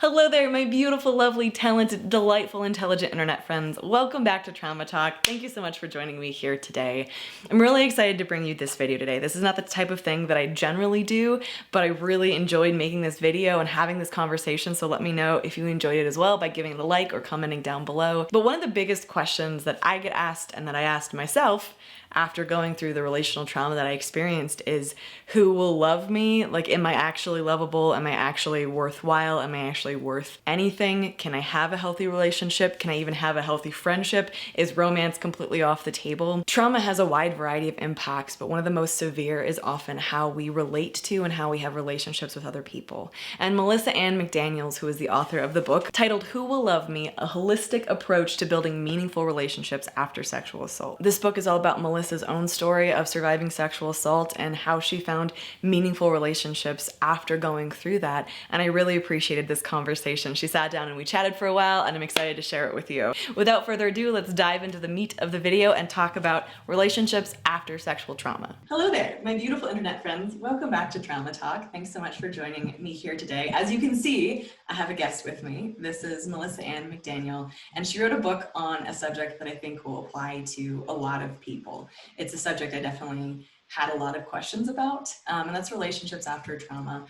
Hello there, my beautiful, lovely, talented, delightful, intelligent internet friends. Welcome back to Trauma Talk. Thank you so much for joining me here today. I'm really excited to bring you this video today. This is not the type of thing that I generally do, but I really enjoyed making this video and having this conversation, so let me know if you enjoyed it as well by giving it a like or commenting down below. But one of the biggest questions that I get asked and that I asked myself after going through the relational trauma that I experienced is, who will love me? Like, am I actually lovable? Am I actually worthwhile? Am I actually worth anything? Can I have a healthy relationship? Can I even have a healthy friendship? Is romance completely off the table? Trauma has a wide variety of impacts, but one of the most severe is often how we relate to and how we have relationships with other people. And Melissa Ann McDaniel, who is the author of the book titled Who Will Love Me? A Holistic Approach to Building Meaningful Relationships After Sexual Assault. This book is all about Melissa's own story of surviving sexual assault and how she found meaningful relationships after going through that. And I really appreciated this conversation. She sat down and we chatted for a while, and I'm excited to share it with you. Without further ado, let's dive into the meat of the video and talk about relationships after sexual trauma. Hello there, my beautiful internet friends. Welcome back to Trauma Talk. Thanks so much for joining me here today. As you can see, I have a guest with me. This is Melissa Ann McDaniel, and she wrote a book on a subject that I think will apply to a lot of people. It's a subject I definitely had a lot of questions about, and that's relationships after trauma.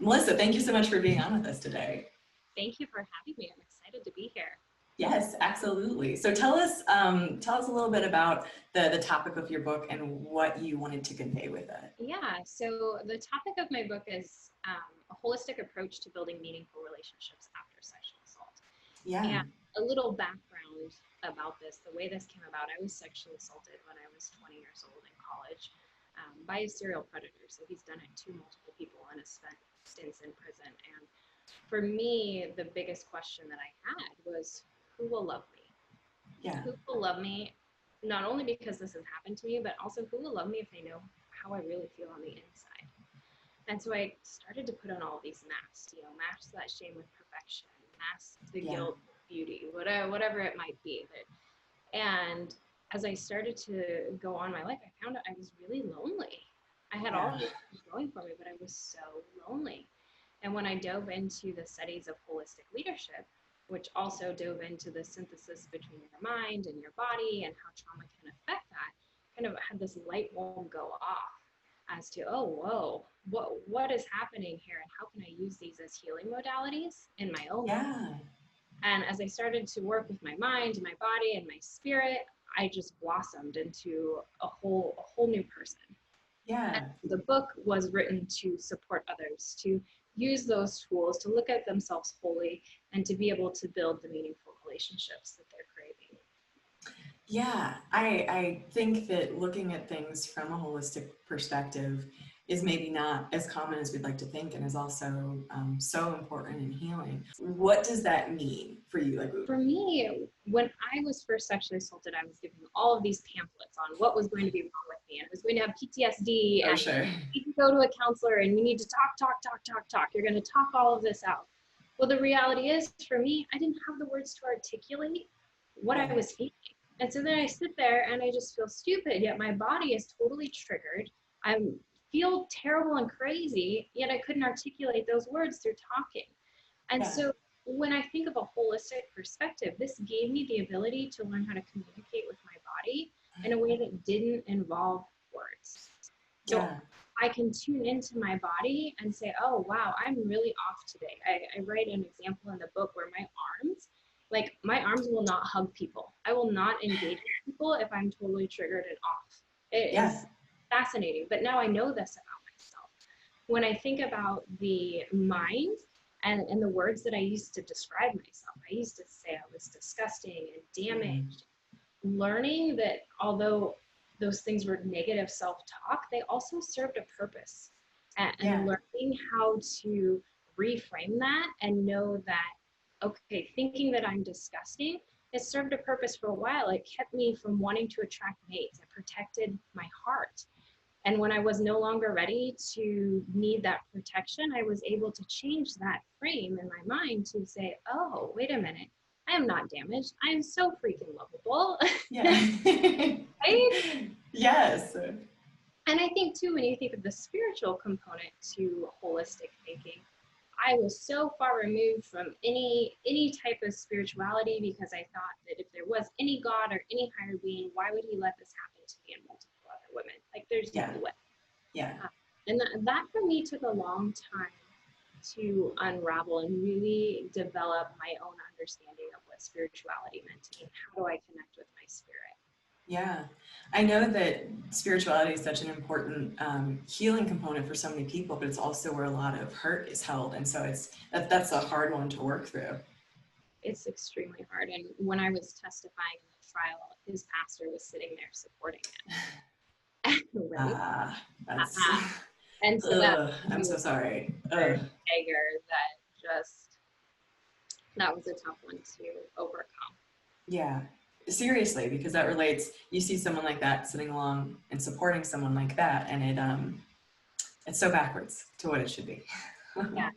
Melissa, thank you so much for being on with us today. Thank you for having me. I'm excited to be here. Yes, absolutely. So tell us a little bit about the topic of your book and what you wanted to convey with it. Yeah, so the topic of my book is a holistic approach to building meaningful relationships after sexual assault. Yeah. And a little background about this, the way this came about, I was sexually assaulted when I was 20 years old in college by a serial predator. So he's done it to multiple people and has spent stints in prison. And for me, the biggest question that I had was, who will love me? Yeah. Who will love me, not only because this has happened to me, but also who will love me if they know how I really feel on the inside. And so I started to put on all these masks, masks that shame with perfection, masks the guilt, beauty, whatever it might be. And as I started to go on my life, I found out I was really lonely. I had all of these things going for me, but I was so lonely. And when I dove into the studies of holistic leadership, which also dove into the synthesis between your mind and your body and how trauma can affect that, kind of had this light bulb go off as to, oh, whoa, what is happening here, and how can I use these as healing modalities in my own life? And as I started to work with my mind, my body, and my spirit, I just blossomed into a whole new person. Yeah. And the book was written to support others, to use those tools, to look at themselves wholly, and to be able to build the meaningful relationships that they're craving. Yeah, I think that looking at things from a holistic perspective is maybe not as common as we'd like to think, and is also so important in healing. What does that mean for you? For me, when I was first sexually assaulted, I was given all of these pamphlets on what was going to be wrong with me. And I was going to have PTSD, and sure. You can go to a counselor, and you need to talk. You're going to talk all of this out. Well, the reality is, for me, I didn't have the words to articulate what I was feeling. And so then I sit there and I just feel stupid, yet my body is totally triggered. I feel terrible and crazy, yet I couldn't articulate those words through talking. And so when I think of a holistic perspective, this gave me the ability to learn how to communicate with my body in a way that didn't involve words. So I can tune into my body and say, oh, wow, I'm really off today. I write an example in the book where my arms will not hug people. I will not engage with people if I'm totally triggered and off. It is fascinating. But now I know this about myself. When I think about the mind and the words that I used to describe myself, I used to say I was disgusting and damaged. Learning that although those things were negative self-talk, they also served a purpose. And learning how to reframe that and know that, okay, thinking that I'm disgusting, it served a purpose for a while. It kept me from wanting to attract mates. It protected my heart. And when I was no longer ready to need that protection, I was able to change that frame in my mind to say, oh, wait a minute, I am not damaged. I am so freaking lovable. Right? Yes. And I think too, when you think of the spiritual component to holistic thinking, I was so far removed from any type of spirituality because I thought that if there was any God or any higher being, why would he let this happen to me and multiple other women? Like, there's no way. Yeah. And that for me took a long time to unravel and really develop my own understanding of what spirituality meant to me and how do I connect with my spirit. Yeah, I know that spirituality is such an important healing component for so many people, but it's also where a lot of hurt is held, and so that's a hard one to work through. It's extremely hard. And when I was testifying in the trial, his pastor was sitting there supporting it. Right? That's. And so that I'm so sorry. dagger that was a tough one to overcome. Yeah, seriously, because that relates. You see someone like that sitting along and supporting someone like that, and it's so backwards to what it should be. Yeah.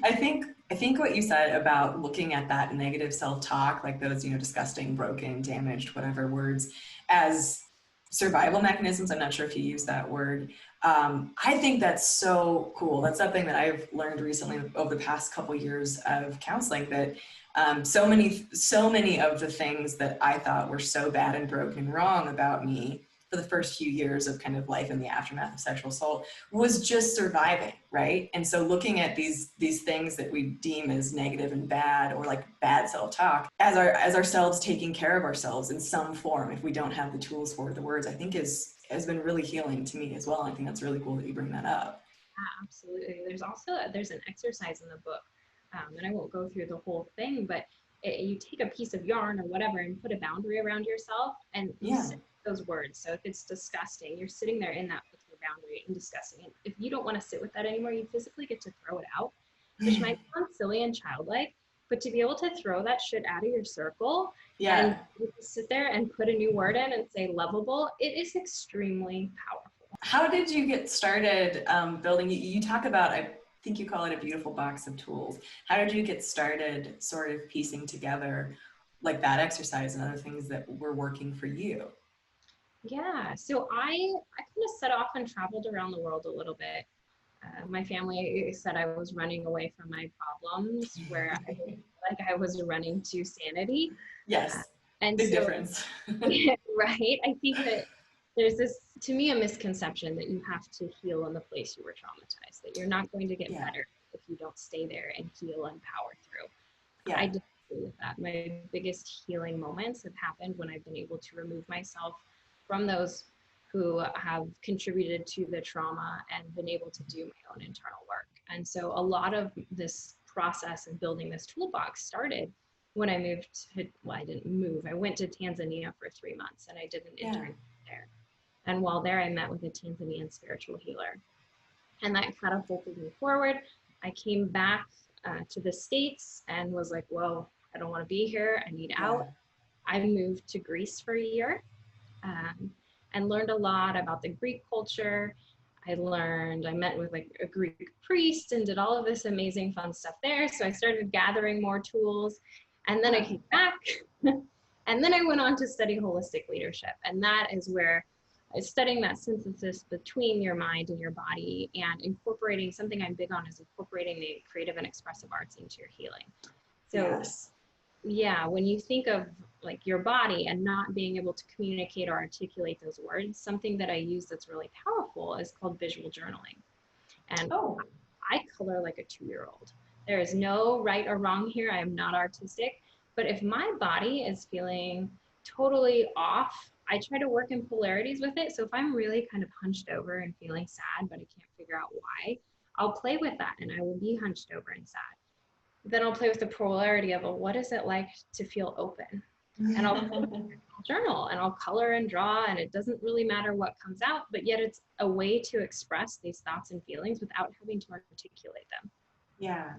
I think what you said about looking at that negative self-talk, like those, disgusting, broken, damaged, whatever words, as survival mechanisms. I'm not sure if you use that word. I think that's so cool. That's something that I've learned recently over the past couple years of counseling, that so many of the things that I thought were so bad and broken and wrong about me for the first few years of kind of life in the aftermath of sexual assault was just surviving, right? And so looking at these things that we deem as negative and bad, or like bad self-talk, as ourselves taking care of ourselves in some form, if we don't have the tools for the words, I think has been really healing to me as well. I think that's really cool that you bring that up. Yeah, absolutely. There's an exercise in the book, and I won't go through the whole thing, but you take a piece of yarn or whatever and put a boundary around yourself, and you sit those words. So if it's disgusting, you're sitting there in that with your boundary and disgusting. And if you don't want to sit with that anymore, you physically get to throw it out, which might sound silly and childlike, but to be able to throw that shit out of your circle and sit there and put a new word in and say lovable, it is extremely powerful. How did you get started building? You talk about, I think you call it a beautiful box of tools. How did you get started sort of piecing together like that exercise and other things that were working for you? Yeah, so I kind of set off and traveled around the world a little bit. My family said I was running away from my problems, where I felt like I was running to sanity. Yes, and big so, difference. right? I think that there's this, to me, a misconception that you have to heal in the place you were traumatized, that you're not going to get better if you don't stay there and heal and power through. I disagree with that. My biggest healing moments have happened when I've been able to remove myself from those who have contributed to the trauma and been able to do my own internal work. And so a lot of this process and building this toolbox started when I moved to, well, I didn't move. I went to Tanzania for 3 months and I did an internship there. And while there, I met with a Tanzanian spiritual healer. And that catapulted me forward. I came back to the States and was like, whoa, I don't want to be here. I need out. I moved to Greece for a year and learned a lot about the Greek culture. I met with like a Greek priest and did all of this amazing fun stuff there. So I started gathering more tools, and then I came back and then I went on to study holistic leadership. And that is where I was studying that synthesis between your mind and your body, and incorporating something I'm big on is incorporating the creative and expressive arts into your healing. So yeah, when you think of like your body and not being able to communicate or articulate those words, something that I use that's really powerful is called visual journaling. And I color like a 2-year-old. There is no right or wrong here. I am not artistic. But if my body is feeling totally off, I try to work in polarities with it. So if I'm really kind of hunched over and feeling sad, but I can't figure out why, I'll play with that and I will be hunched over and sad. Then I'll play with the polarity of, well, what is it like to feel open? And I'll journal and I'll color and draw, and it doesn't really matter what comes out, but yet it's a way to express these thoughts and feelings without having to articulate them. Yeah,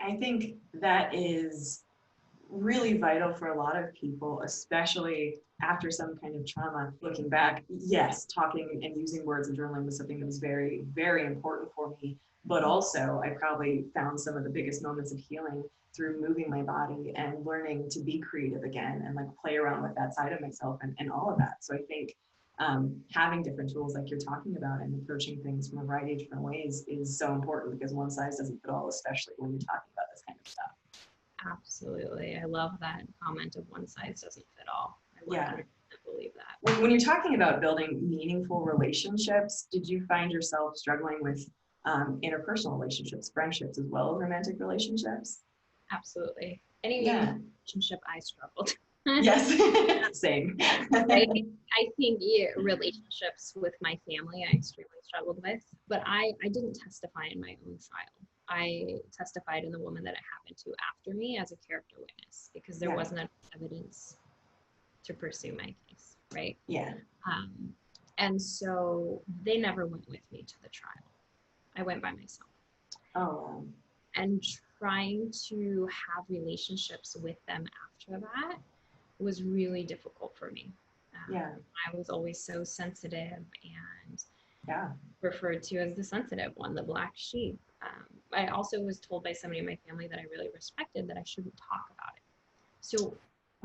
I think that is really vital for a lot of people, especially after some kind of trauma. Looking back, yes, talking and using words and journaling was something that was very, very important for me. But also, I probably found some of the biggest moments of healing through moving my body and learning to be creative again and like play around with that side of myself and all of that. So I think having different tools like you're talking about and approaching things from a variety of different ways is so important, because one size doesn't fit all, especially when you're talking about this kind of stuff. Absolutely. I love that comment of one size doesn't fit all. I 100% believe that. When you're talking about building meaningful relationships, did you find yourself struggling with interpersonal relationships, friendships, as well as romantic relationships? Absolutely. Any relationship I struggled. Yes, same. I think relationships with my family I extremely struggled with, but I didn't testify in my own trial. I testified in the woman that it happened to after me as a character witness, because there wasn't enough evidence to pursue my case, right? Yeah. And so they never went with me to the trial. I went by myself. Oh. And trying to have relationships with them after that was really difficult for me. I was always so sensitive and referred to as the sensitive one, the black sheep. I also was told by somebody in my family that I really respected that I shouldn't talk about it. So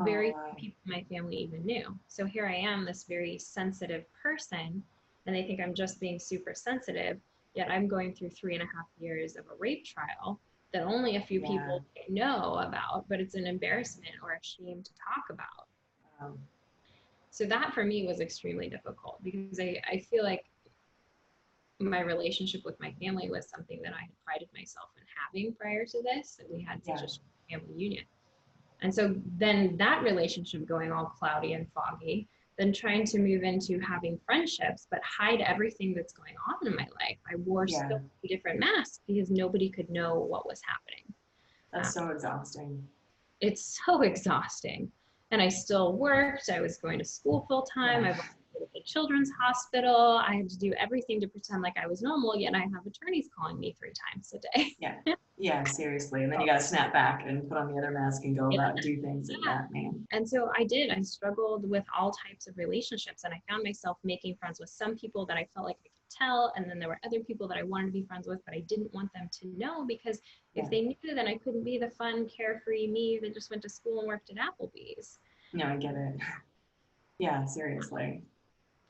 very few people in my family even knew. So here I am, this very sensitive person, and they think I'm just being super sensitive, yet I'm going through 3.5 years of a rape trial that only a few people know about, but it's an embarrassment or a shame to talk about. So that for me was extremely difficult, because I feel like my relationship with my family was something that I had prided myself in having prior to this, that we had such a strong family union. And so then that relationship going all cloudy and foggy, then trying to move into having friendships, but hide everything that's going on in my life. I wore so many different masks because nobody could know what was happening. That's so exhausting. It's so exhausting. And I still worked. I was going to school full time. I volunteered at the children's hospital. I had to do everything to pretend like I was normal, yet I have attorneys calling me 3 times a day. Yeah, seriously. And then you got to snap back and put on the other mask and go about and do things. Man. And so I did. I struggled with all types of relationships, and I found myself making friends with some people that I felt like I could tell, and then there were other people that I wanted to be friends with, but I didn't want them to know, because if they knew, then I couldn't be the fun, carefree me that just went to school and worked at Applebee's. No, I get it. Yeah, seriously.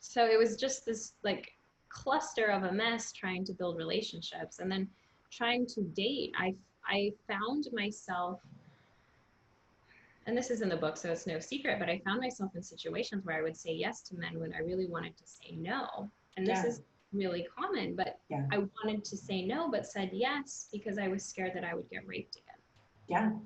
So it was just this like cluster of a mess trying to build relationships, and then trying to date. I found myself, and this is in the book, so it's no secret, but I found myself in situations where I would say yes to men when I really wanted to say no. And this is really common, but I wanted to say no, but said yes because I was scared that I would get raped again.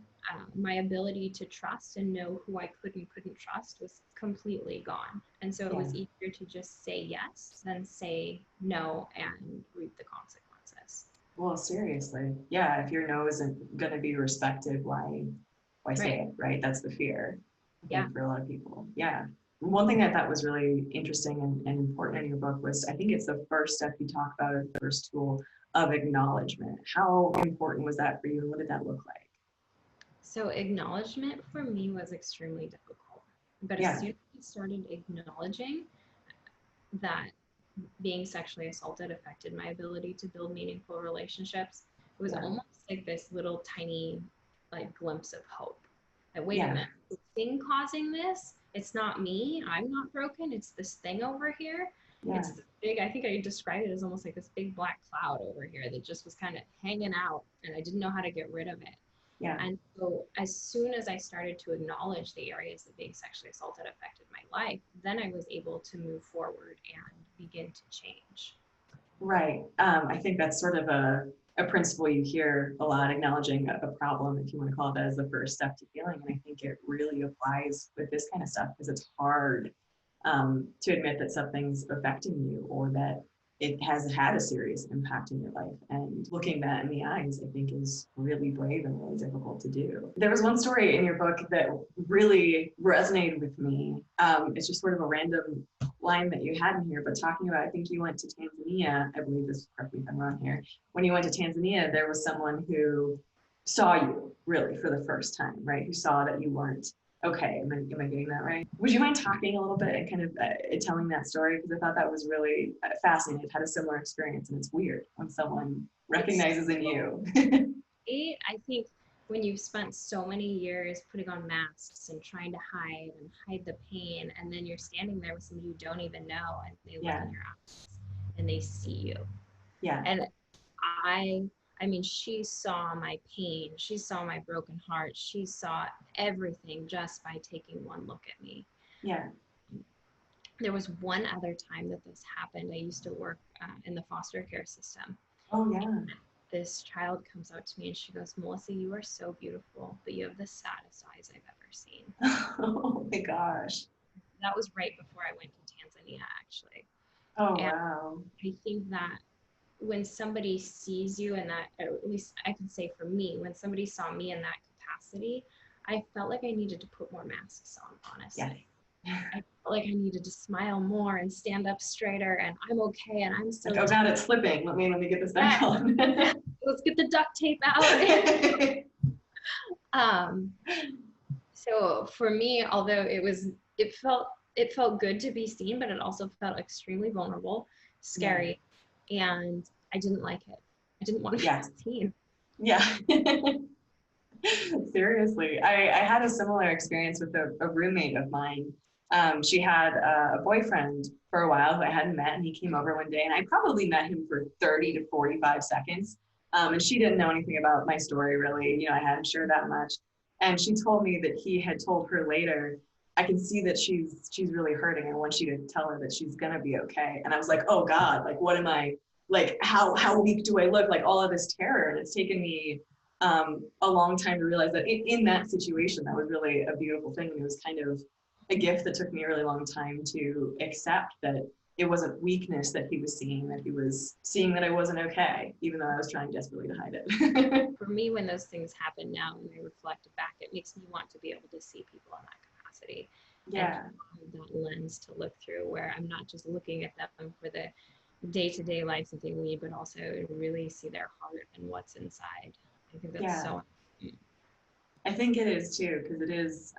My ability to trust and know who I could and couldn't trust was completely gone. And so it was easier to just say yes than say no and reap the consequences. Well, seriously. Yeah, if your no isn't going to be respected, why say it, right? That's the fear, I think, for a lot of people. Yeah. One thing I thought was really interesting and important in your book was, I think it's the first step you talk about, the first tool of acknowledgement. How important was that for you, and what did that look like? So acknowledgement for me was extremely difficult. But as soon as I started acknowledging that being sexually assaulted affected my ability to build meaningful relationships, it was almost like this little tiny glimpse of hope. That wait a minute, the thing causing this, it's not me, I'm not broken, it's this thing over here. It's this big, I think I described it as almost like this big black cloud over here that just was kind of hanging out, and I didn't know how to get rid of it. And so as soon as I started to acknowledge the areas that being sexually assaulted affected my life, then I was able to move forward and begin to change. Right. I think that's sort of a principle you hear a lot, acknowledging a problem, if you want to call it that, as the first step to healing. And I think it really applies with this kind of stuff, because it's hard to admit that something's affecting you, or that it has had a serious impact in your life. And looking that in the eyes, I think, is really brave and really difficult to do. There was one story in your book that really resonated with me. It's just sort of a random line that you had in here, but talking about, I think you went to Tanzania, I believe this, correct me if I'm wrong here. When you went to Tanzania, there was someone who saw you really for the first time, right? Who saw that you weren't okay. Am I getting that right? Would you mind talking a little bit and kind of telling that story? Because I thought that was really fascinating. I've had a similar experience, and it's weird when someone recognizes in you. I think when you've spent so many years putting on masks and trying to hide the pain, and then you're standing there with somebody you don't even know, and they look in your eyes and they see you. Yeah. And I mean, she saw my pain, she saw my broken heart, she saw everything just by taking one look at me. Yeah. There was one other time that this happened. I used to work in the foster care system. Oh yeah. This child comes up to me and she goes, Melissa, you are so beautiful, but you have the saddest eyes I've ever seen. Oh my gosh. That was right before I went to Tanzania, actually. Oh And wow. I think that when somebody sees you in that, or at least I can say for me, when somebody saw me in that capacity, I felt like I needed to put more masks on, honestly. Yeah. I felt like I needed to smile more and stand up straighter, and I'm okay, and I'm so Like, oh God, it's slipping. Let me get this back on. let's get the duct tape out. So for me, although it felt good to be seen, but it also felt extremely vulnerable, scary, and I didn't like it. I didn't want to be seen. Yeah. Seriously. I had a similar experience with a roommate of mine. She had a boyfriend for a while who I hadn't met, and he came over one day, and I probably met him for 30 to 45 seconds. And she didn't know anything about my story, really. You know, I hadn't shared that much. And she told me that he had told her later, I can see that she's really hurting. I want you to tell her that she's gonna be okay. And I was like, oh God, like, what am I, like, how weak do I look? Like, all of this terror. And it's taken me a long time to realize that in that situation, that was really a beautiful thing. It was kind of a gift that took me a really long time to accept, that it wasn't weakness that he was seeing, that he was seeing that I wasn't okay, even though I was trying desperately to hide it. For me, when those things happen now and I reflect back, it makes me want to be able to see people in that capacity. Yeah. And that lens to look through, where I'm not just looking at them for the day-to-day life that they lead, but also really see their heart and what's inside. I think that's so important. I think it is too, because it is,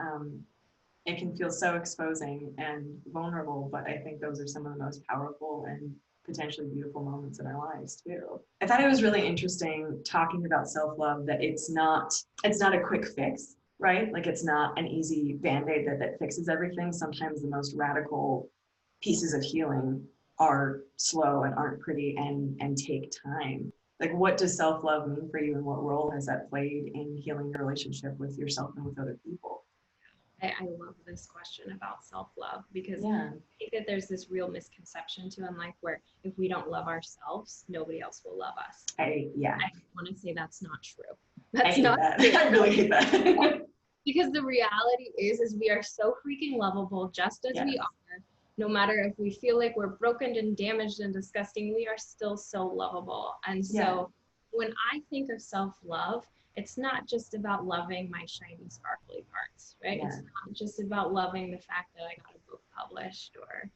it can feel so exposing and vulnerable, but I think those are some of the most powerful and potentially beautiful moments in our lives too. I thought it was really interesting talking about self-love, that it's not a quick fix, right? Like, it's not an easy Band-Aid that fixes everything. Sometimes the most radical pieces of healing are slow and aren't pretty and take time. Like, what does self-love mean for you, and what role has that played in healing your relationship with yourself and with other people? I love this question about self-love, because I think that there's this real misconception too in life where if we don't love ourselves, nobody else will love us. I want to say that's not true. That's not true. I really hate that. Because the reality is we are so freaking lovable just as we are. No matter if we feel like we're broken and damaged and disgusting, we are still so lovable. And so when I think of self-love, it's not just about loving my shiny, sparkly parts, right? It's not just about loving the fact that I got a book published or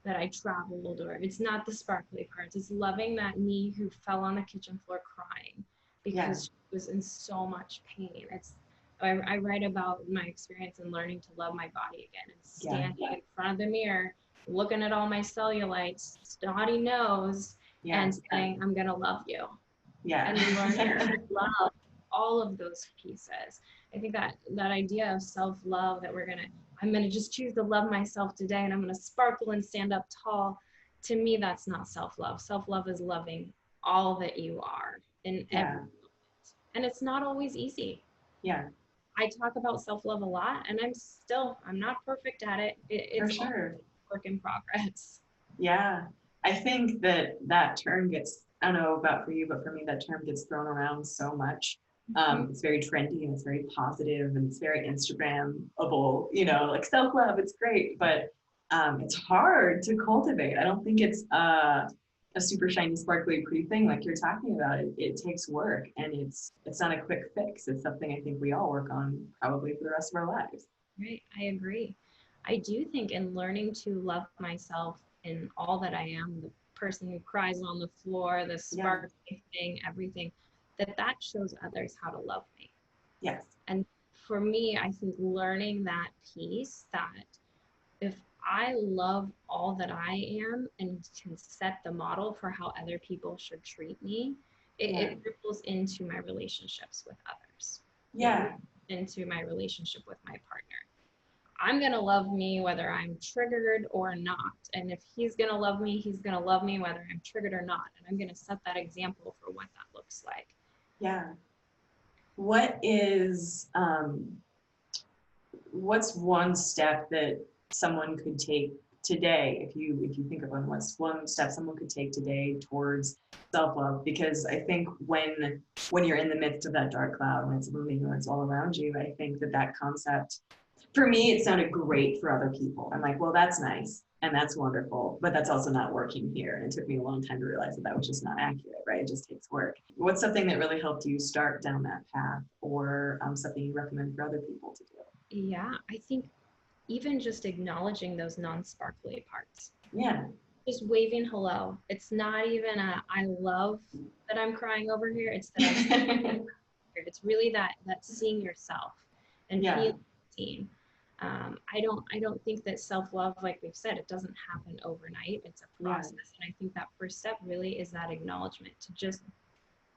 that I traveled, or it's not the sparkly parts. It's loving that me who fell on the kitchen floor crying because she was in so much pain. I write about my experience in learning to love my body again, and standing in front of the mirror, looking at all my cellulites, snotty nose, and saying, I'm going to love you. And learning to love all of those pieces. I think that idea of self-love, that I'm going to just choose to love myself today, and I'm going to sparkle and stand up tall. To me, that's not self-love. Self-love is loving all that you are in every moment. And it's not always easy. I talk about self-love a lot, and I'm not perfect at it. It's a work in progress. I think that term gets, I don't know about for you, but for me, that term gets thrown around so much. It's very trendy, and it's very positive, and it's very Instagram-able, you know, like self-love, it's great, but it's hard to cultivate. I don't think it's a super shiny, sparkly, pretty thing like you're talking about. It takes work, and it's not a quick fix. It's something I think we all work on probably for the rest of our lives. Right, I agree. I do think in learning to love myself in all that I am, the person who cries on the floor, the sparkly thing, everything, that shows others how to love me. And for me, I think learning that piece, that if I love all that I am and can set the model for how other people should treat me, it ripples into my relationships with others. Yeah. into my relationship with my partner. I'm going to love me whether I'm triggered or not. And if he's going to love me, he's going to love me whether I'm triggered or not. And I'm going to set that example for what that looks like. Yeah. What is, what's one step that someone could take today, if you think of one, what's one step someone could take today towards self-love? Because I think when you're in the midst of that dark cloud and it's looming or it's all around you, I think that concept, for me, it sounded great for other people. I'm like, well, that's nice and that's wonderful, but that's also not working here. And it took me a long time to realize that was just not accurate, right? It just takes work. What's something that really helped you start down that path, or something you recommend for other people to do? Yeah, I think even just acknowledging those non-sparkly parts. Yeah. Just waving hello. It's not even I love that I'm crying over here. It's that I'm it's really that seeing yourself and feeling seen. I don't think that self-love, like we've said, it doesn't happen overnight. It's a process. And I think that first step really is that acknowledgement, to just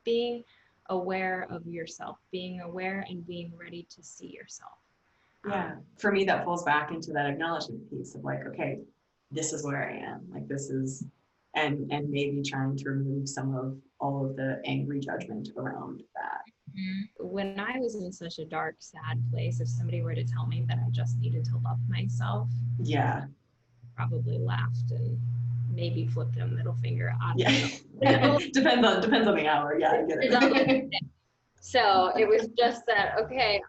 being aware of yourself, being aware and being ready to see yourself. Yeah. For me, that falls back into that acknowledgement piece of like, okay, this is where I am. Like this is, and maybe trying to remove some of all of the angry judgment around that. When I was in such a dark, sad place, if somebody were to tell me that I just needed to love myself, yeah, probably laughed and maybe flipped a middle finger. Yeah. depends on the hour. Yeah, I get it. So it was just that, okay,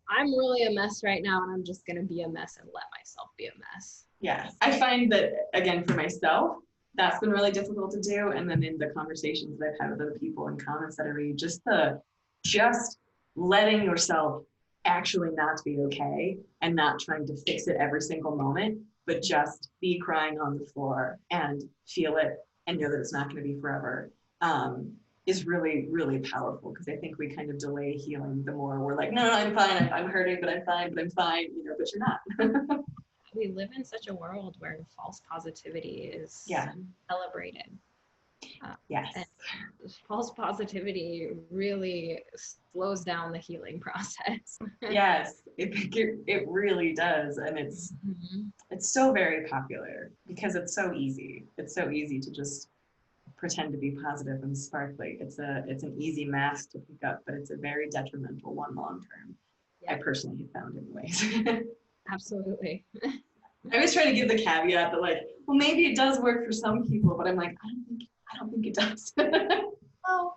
I'm really a mess right now, and I'm just going to be a mess and let myself be a mess. Yeah, I find that, again, for myself, that's been really difficult to do. And then in the conversations that I've had with other people and comments that I read, just letting yourself actually not be okay and not trying to fix it every single moment, but just be crying on the floor and feel it and know that it's not going to be forever, is really, really powerful, because I think we kind of delay healing the more we're like, no, I'm fine, I'm hurting, but I'm fine, but you're not. We live in such a world where false positivity is celebrated. Yes. And false positivity really slows down the healing process. Yes, it really does. And it's so very popular because it's so easy. It's so easy to just pretend to be positive and sparkly. It's an easy mask to pick up, but it's a very detrimental one long term. I personally have found anyways. Absolutely. I always try to give the caveat that, like, well, maybe it does work for some people, but I'm like, I don't think it does. Well,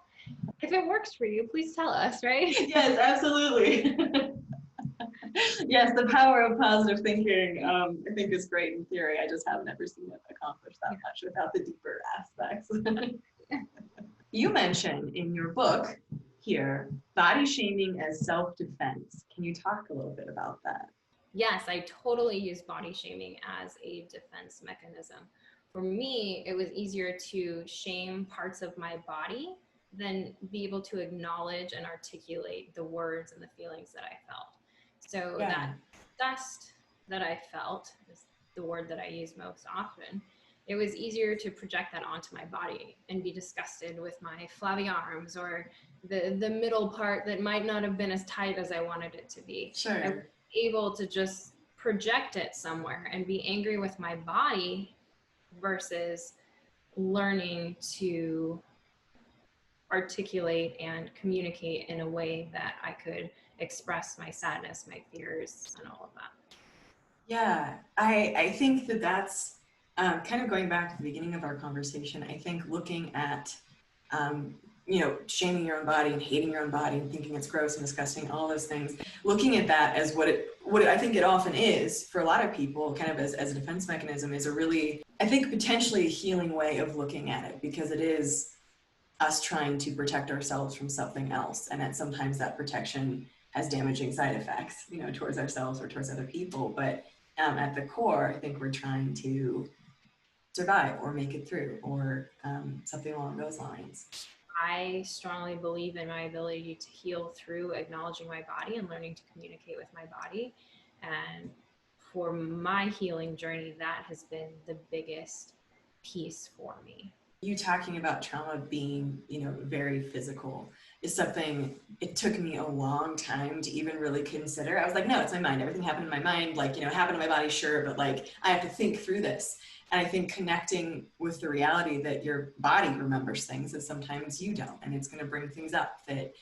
if it works for you, please tell us, right? Yes, absolutely. Yes, the power of positive thinking, I think, is great in theory. I just haven't ever seen it accomplish that much without the deeper aspects. You mentioned in your book here, body shaming as self-defense. Can you talk a little bit about that? Yes, I totally use body shaming as a defense mechanism. For me, it was easier to shame parts of my body than be able to acknowledge and articulate the words and the feelings that I felt. So that disgust that I felt is the word that I use most often. It was easier to project that onto my body and be disgusted with my flabby arms or the middle part that might not have been as tight as I wanted it to be. Sure. Able to just project it somewhere and be angry with my body versus learning to articulate and communicate in a way that I could express my sadness, my fears, and all of that. Yeah, I think that's kind of going back to the beginning of our conversation. I think looking at shaming your own body and hating your own body and thinking it's gross and disgusting, all those things, looking at that as what I think it often is for a lot of people, kind of as a defense mechanism, is a really, I think, potentially healing way of looking at it, because it is us trying to protect ourselves from something else. And that sometimes that protection has damaging side effects, towards ourselves or towards other people. But at the core, I think we're trying to survive or make it through, or something along those lines. I strongly believe in my ability to heal through acknowledging my body and learning to communicate with my body. And for my healing journey, that has been the biggest piece for me. You talking about trauma being, very physical is something it took me a long time to even really consider. I was like, no, it's my mind. Everything happened in my mind. Like, it happened in my body, sure, but like, I have to think through this. And I think connecting with the reality that your body remembers things that sometimes you don't, and it's going to bring things up that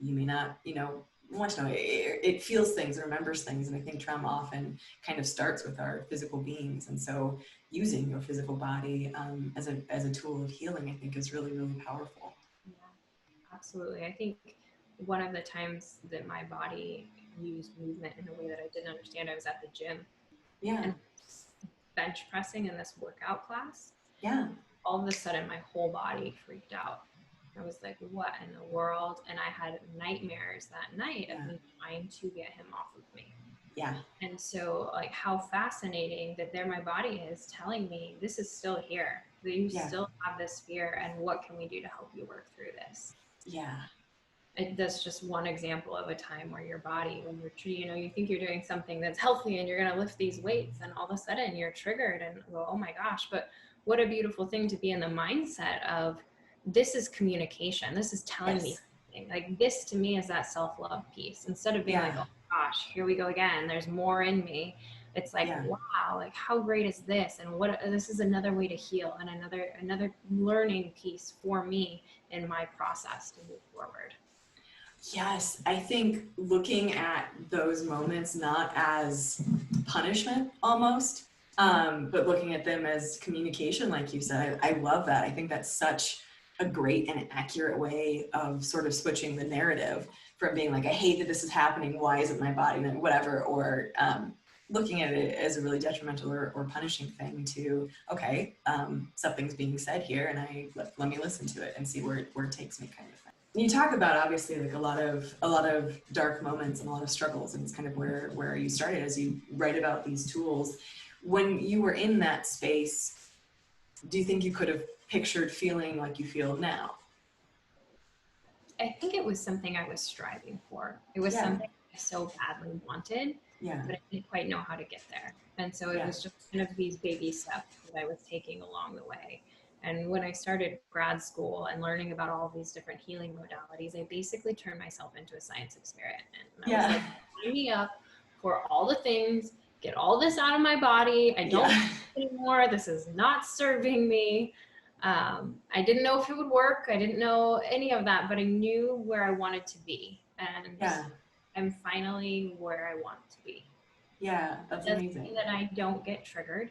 you may not, want to know. It feels things, it remembers things, and I think trauma often kind of starts with our physical beings, and so using your physical body as a tool of healing, I think, is really, really powerful. Yeah, absolutely. I think one of the times that my body used movement in a way that I didn't understand, I was at the gym Yeah. and bench pressing in this workout class. Yeah. All of a sudden, my whole body freaked out. I was like, what in the world? And I had nightmares that night of me trying to get him off of me. Yeah. And so, like, how fascinating that there my body is telling me this is still here, that you still have this fear, and what can we do to help you work through this? Yeah. That's just one example of a time where your body, when you're, you think you're doing something that's healthy and you're going to lift these weights, and all of a sudden you're triggered and go, oh my gosh. But what a beautiful thing to be in the mindset of, this is communication. This is telling me something. Like, this to me is that self-love piece. Instead of being like, oh gosh, here we go again, there's more in me. It's like, wow, like, how great is this? And this is another way to heal, and another learning piece for me in my process to move forward. Yes, I think looking at those moments not as punishment almost, but looking at them as communication, like you said, I love that. I think that's such a great and accurate way of sort of switching the narrative from being like, I hate that this is happening, why isn't my body, then whatever, or looking at it as a really detrimental or punishing thing to, okay, something's being said here, and let me listen to it and see where it takes me, kind of thing. You talk about, obviously, like a lot of dark moments and a lot of struggles, and it's kind of where you started as you write about these tools. When you were in that space, do you think you could have pictured feeling like you feel now? I think it was something I was striving for. It was something I so badly wanted, but I didn't quite know how to get there. And so it was just kind of these baby steps that I was taking along the way. And when I started grad school and learning about all of these different healing modalities, I basically turned myself into a science experiment. And I was like, sign me up for all the things, get all this out of my body. I don't want it anymore. This is not serving me. I didn't know if it would work. I didn't know any of that, but I knew where I wanted to be. And I'm finally where I want to be. Yeah, that's amazing. Mean that I don't get triggered.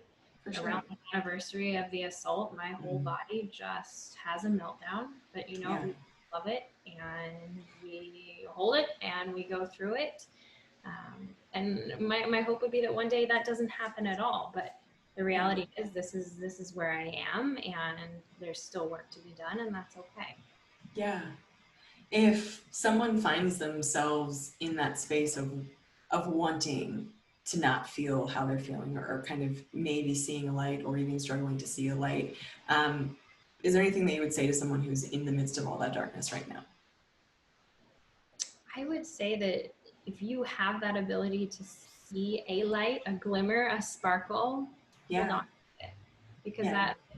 Around the anniversary of the assault, my whole body just has a meltdown, but we love it, and we hold it, and we go through it. And my hope would be that one day that doesn't happen at all. But the reality is, this is where I am, and there's still work to be done, and that's okay. Yeah. If someone finds themselves in that space of wanting to not feel how they're feeling, or kind of maybe seeing a light, or even struggling to see a light, is there anything that you would say to someone who's in the midst of all that darkness right now? I would say that if you have that ability to see a light, a glimmer, a sparkle, hold on to it. Because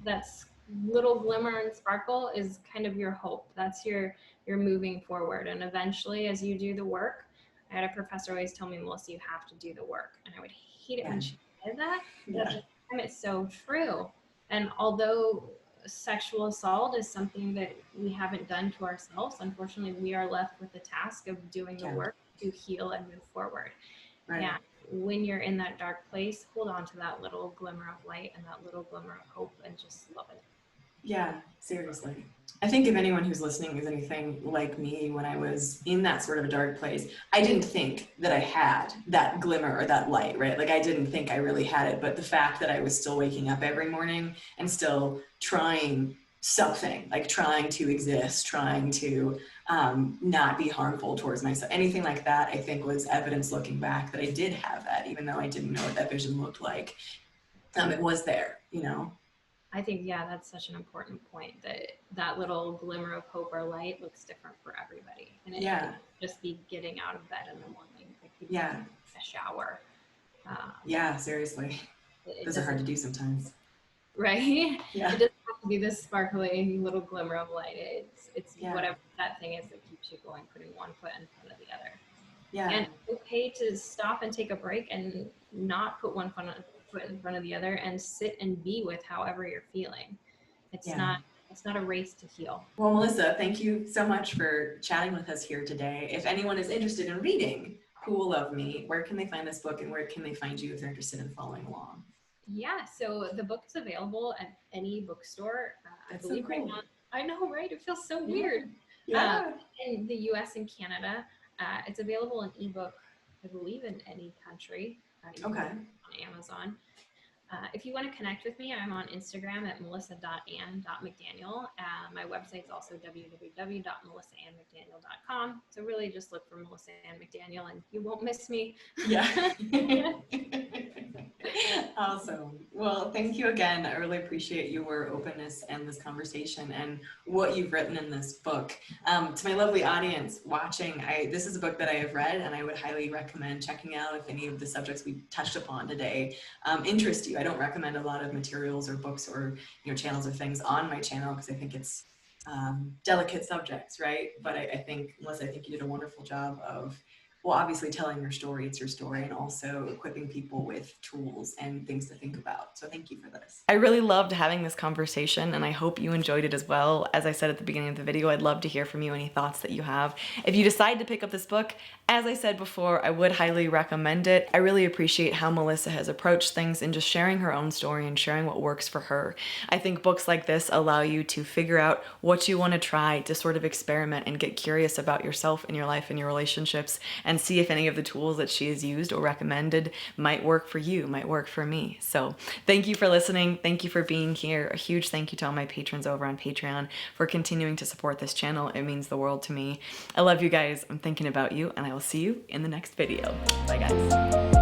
that's little glimmer and sparkle is kind of your hope. That's your moving forward. And eventually, as you do the work, I had a professor always tell me, Melissa, you have to do the work. And I would hate it when she said that. But at the time, it's so true. And although sexual assault is something that we haven't done to ourselves, unfortunately, we are left with the task of doing the work to heal and move forward. And when you're in that dark place, hold on to that little glimmer of light and that little glimmer of hope, and just love it. Yeah, seriously. I think if anyone who's listening is anything like me, when I was in that sort of a dark place, I didn't think that I had that glimmer or that light, right? Like, I didn't think I really had it, but the fact that I was still waking up every morning and still trying something, like trying to exist, trying to not be harmful towards myself, anything like that, I think was evidence looking back that I did have that, even though I didn't know what that vision looked like. It was there, I think, that's such an important point, that little glimmer of hope or light looks different for everybody. And it can just be getting out of bed in the morning, like a shower. Seriously. Those are hard to do sometimes. Right? Yeah. It doesn't have to be this sparkly little glimmer of light. It's Yeah. whatever that thing is that keeps you going, putting one foot in front of the other. Yeah. And it's okay to stop and take a break and not put one foot in front of the other and sit and be with however you're feeling. It's not a race to heal. Well, Melissa, thank you so much for chatting with us here today. If anyone is interested in reading Who Will Love Me, where can they find this book and where can they find you if they're interested in following along? Yeah, so the book is available at any bookstore. I believe so cool. right now. I know, right? It feels so weird. Yeah. In the U.S. and Canada, it's available in ebook. I believe in any country. You can Okay. get it on Amazon. If you want to connect with me, I'm on Instagram at melissa.ann.mcdaniel. My website's also www.melissaannmcdaniel.com. So really just look for Melissa Ann McDaniel and you won't miss me. Yeah. Awesome. Well, thank you again. I really appreciate your openness and this conversation and what you've written in this book. To my lovely audience watching, this is a book that I have read and I would highly recommend checking out if any of the subjects we touched upon today interest you. I don't recommend a lot of materials or books or channels or things on my channel because I think it's delicate subjects, right? But I think, Melissa, I think you did a wonderful job of, well, obviously telling your story, it's your story, and also equipping people with tools and things to think about. So thank you for this. I really loved having this conversation and I hope you enjoyed it as well. As I said at the beginning of the video, I'd love to hear from you, any thoughts that you have. If you decide to pick up this book, as I said before, I would highly recommend it. I really appreciate how Melissa has approached things and just sharing her own story and sharing what works for her. I think books like this allow you to figure out what you want to try, to sort of experiment and get curious about yourself and your life and your relationships and see if any of the tools that she has used or recommended might work for you, might work for me. So thank you for listening. Thank you for being here. A huge thank you to all my patrons over on Patreon for continuing to support this channel. It means the world to me. I love you guys. I'm thinking about you and I will see you in the next video. Bye guys.